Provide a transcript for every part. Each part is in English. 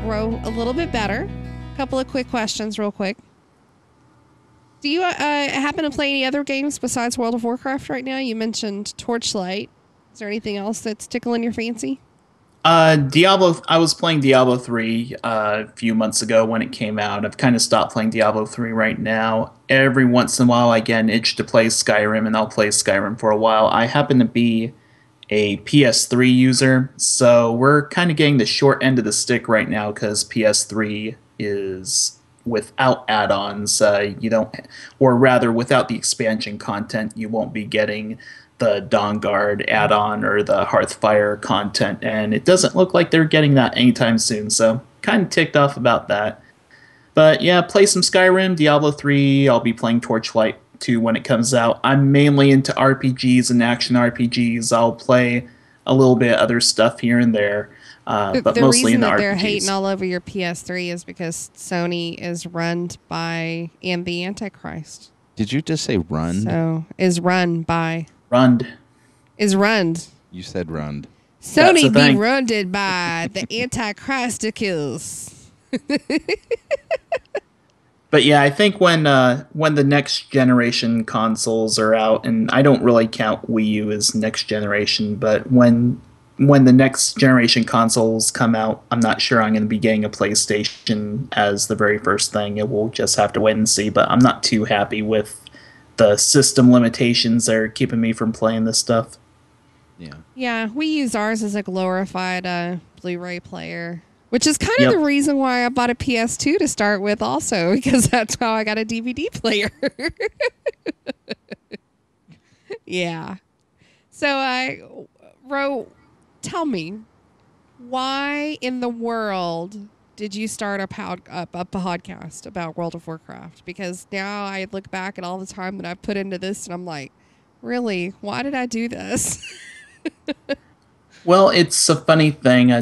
Ro a little bit better. A couple of quick questions real quick. Do you happen to play any other games besides World of Warcraft right now? You mentioned Torchlight. Is there anything else that's tickling your fancy? Diablo. I was playing Diablo 3 a few months ago when it came out. I've kind of stopped playing Diablo 3 right now. Every once in a while, I get an itch to play Skyrim, and I'll play Skyrim for a while. I happen to be a PS3 user, so we're kind of getting the short end of the stick right now because PS3 is without add-ons. You don't, or rather, without the expansion content, you won't be getting the Dawnguard add-on or the Hearthfire content, and it doesn't look like they're getting that anytime soon, so kind of ticked off about that. But yeah, play some Skyrim, Diablo 3, I'll be playing Torchlight 2 when it comes out. I'm mainly into RPGs and action RPGs. I'll play a little bit of other stuff here and there, but The mostly reason in the that RPGs. they're hating all over your PS3 is because Sony is run by and the Antichrist. Did you just say run? So is run by Rund. is run. You said run. Sony the be thing. runded by the Antichristicals. But yeah, I think when the next generation consoles are out, and I don't really count Wii U as next generation, but when the next generation consoles come out, I'm not sure I'm going to be getting a PlayStation as the very first thing. It will just have to wait and see, but I'm not too happy with the system limitations that are keeping me from playing this stuff. Yeah. Yeah, we use ours as a glorified Blu-ray player, which is kind of Yep. the reason why I bought a PS2 to start with also, because that's how I got a DVD player. Yeah. So, Ro, tell me, why in the world did you start a podcast about World of Warcraft? Because now I look back at all the time that I've put into this, and I'm like, really, why did I do this? Well, it's a funny thing.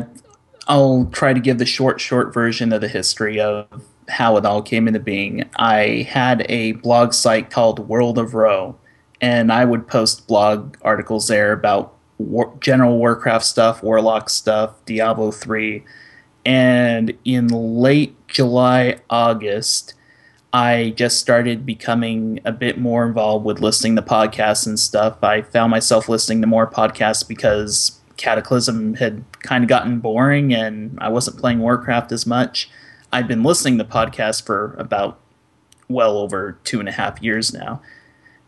I'll try to give the short version of the history of how it all came into being. I had a blog site called World of Ro, and I would post blog articles there about general Warcraft stuff, Warlock stuff, Diablo 3. And in late July, August, I just started becoming a bit more involved with listening to podcasts and stuff. I found myself listening to more podcasts because Cataclysm had kind of gotten boring and I wasn't playing Warcraft as much. I'd been listening to podcasts for about well over 2.5 years now.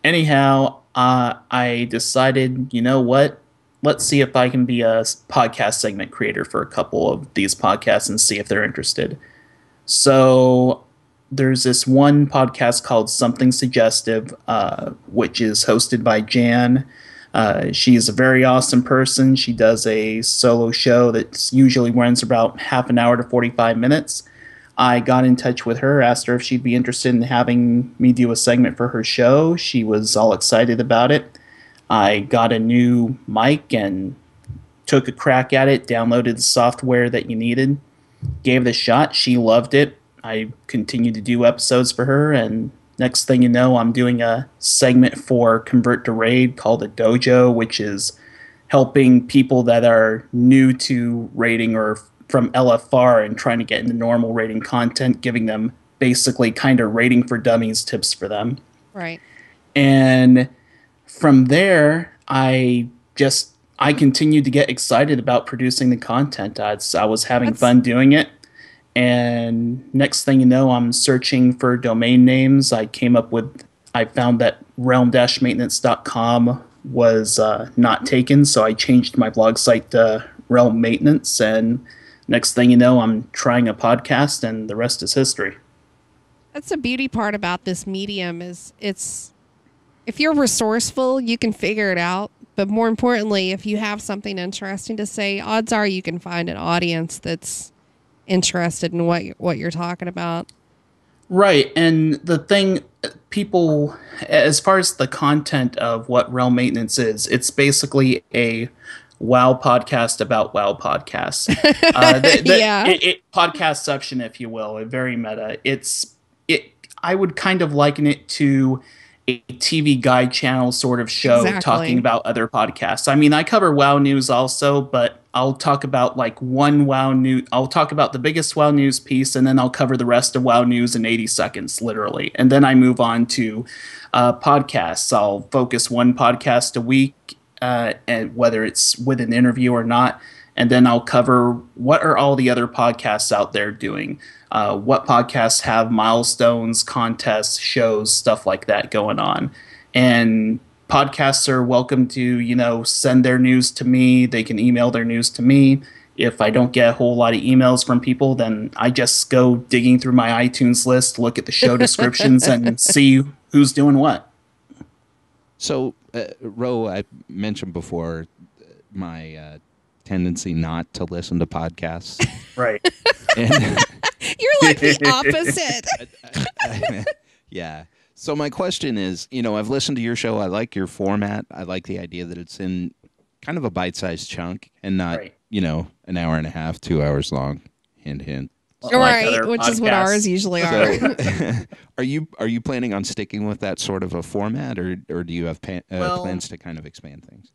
Anyhow, I decided, you know what? Let's see if I can be a podcast segment creator for a couple of these podcasts and see if they're interested. So there's this one podcast called Something Suggestive, which is hosted by Jan. She's a very awesome person. She does a solo show that usually runs about half an hour to 45 minutes. I got in touch with her, asked her if she'd be interested in having me do a segment for her show. She was all excited about it. I got a new mic and took a crack at it, downloaded the software that you needed, gave it a shot. She loved it. I continued to do episodes for her, and next thing you know, I'm doing a segment for Convert to Raid called a Dojo, which is helping people that are new to raiding or from LFR and trying to get into normal raiding content, giving them basically kind of raiding for dummies tips for them. Right. And from there, I continued to get excited about producing the content. I was having fun doing it. And next thing you know, I'm searching for domain names. I found that realm-maintenance.com was not taken, so I changed my blog site to Realm Maintenance. And next thing you know, I'm trying a podcast, and the rest is history. That's the beauty part about this medium is if you're resourceful, you can figure it out. But more importantly, if you have something interesting to say, odds are you can find an audience that's interested in what you're talking about. Right, and the thing, people, as far as the content of what Realm Maintenance is, it's basically a WoW podcast about WoW podcasts. Yeah. Podcastception, if you will, very meta. I would kind of liken it to a TV guide channel sort of show Exactly. talking about other podcasts. I mean, I cover WoW news also, but I'll talk about like one WoW news. I'll talk about the biggest WoW news piece, and then I'll cover the rest of WoW news in 80 seconds, literally. And then I move on to podcasts. I'll focus one podcast a week, and whether it's with an interview or not. And then I'll cover what are all the other podcasts out there doing. What podcasts have milestones, contests, shows, stuff like that going on. And podcasts are welcome to, send their news to me. They can email their news to me. If I don't get a whole lot of emails from people, then I just go digging through my iTunes list, look at the show descriptions, and see who's doing what. So, Ro, I mentioned before my tendency not to listen to podcasts. Right. And You're like the opposite. yeah. So my question is, I've listened to your show. I like your format. I like the idea that it's in kind of a bite-sized chunk and not, Right. An hour and a half, 2 hours long. Hint, hint. Right, which is what ours usually are. So, are you planning on sticking with that sort of a format, or do you have plans to kind of expand things?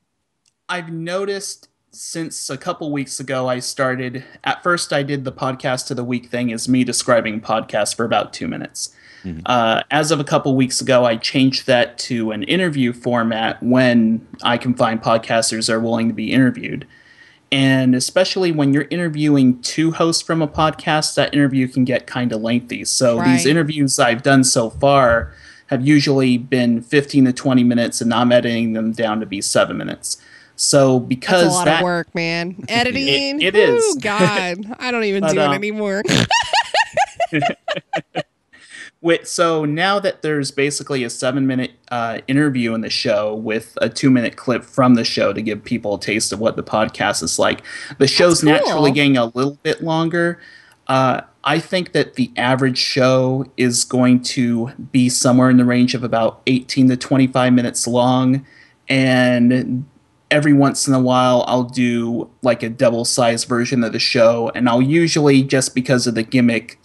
I've noticed since a couple weeks ago, at first I did the podcast of the week thing as me describing podcasts for about 2 minutes. Mm-hmm. As of a couple weeks ago, I changed that to an interview format when I can find podcasters that are willing to be interviewed. And especially when you're interviewing two hosts from a podcast, that interview can get kind of lengthy. So These interviews I've done so far have usually been 15 to 20 minutes, and I'm editing them down to be 7 minutes. So because that's a lot of work, man. Editing, it is. God, I don't even do it anymore. So now that there's basically a 7-minute interview in the show with a 2-minute clip from the show to give people a taste of what the podcast is like, the show's naturally getting a little bit longer. I think that the average show is going to be somewhere in the range of about 18 to 25 minutes long. And every once in a while, I'll do like a double-sized version of the show. And I'll usually, just because of the gimmick,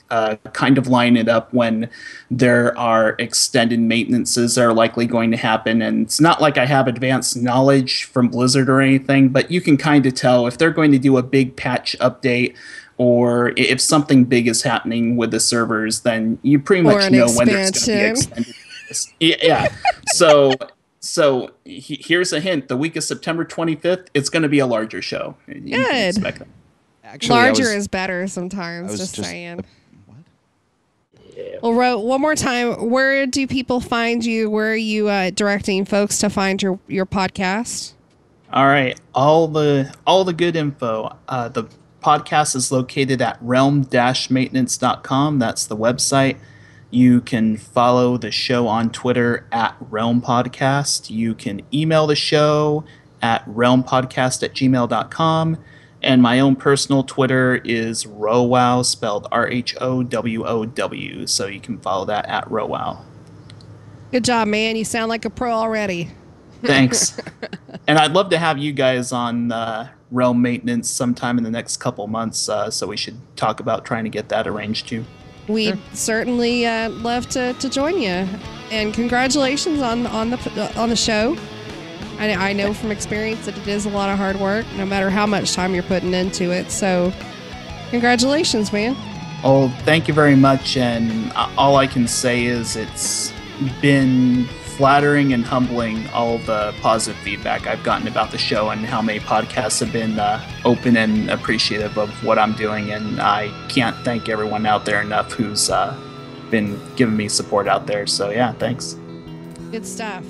kind of line it up when there are extended maintenances that are likely going to happen. And it's not like I have advanced knowledge from Blizzard or anything, but you can kind of tell if they're going to do a big patch update or if something big is happening with the servers, then you pretty much know when there's going to be extended. Yeah. So here's a hint. The week of September 25th, it's going to be a larger show. You can expect that. Actually, larger is better sometimes, just saying. Well, Ro, one more time, where do people find you? Where are you directing folks to find your podcast? All right, all the good info. The podcast is located at realm-maintenance.com. That's the website. You can follow the show on Twitter at Realm Podcast. You can email the show at realmpodcast@gmail.com. And my own personal Twitter is Rowow, spelled RHOWOW. So you can follow that at Rowow. Good job, man. You sound like a pro already. Thanks. And I'd love to have you guys on Realm Maintenance sometime in the next couple months. So we should talk about trying to get that arranged too. We'd certainly love to join you. And congratulations on the show. I know from experience that it is a lot of hard work, no matter how much time you're putting into it. So, congratulations, man. Oh, thank you very much. And all I can say is it's been flattering and humbling, all the positive feedback I've gotten about the show and how many podcasts have been open and appreciative of what I'm doing. And I can't thank everyone out there enough who's been giving me support out there. So, yeah, thanks. Good stuff.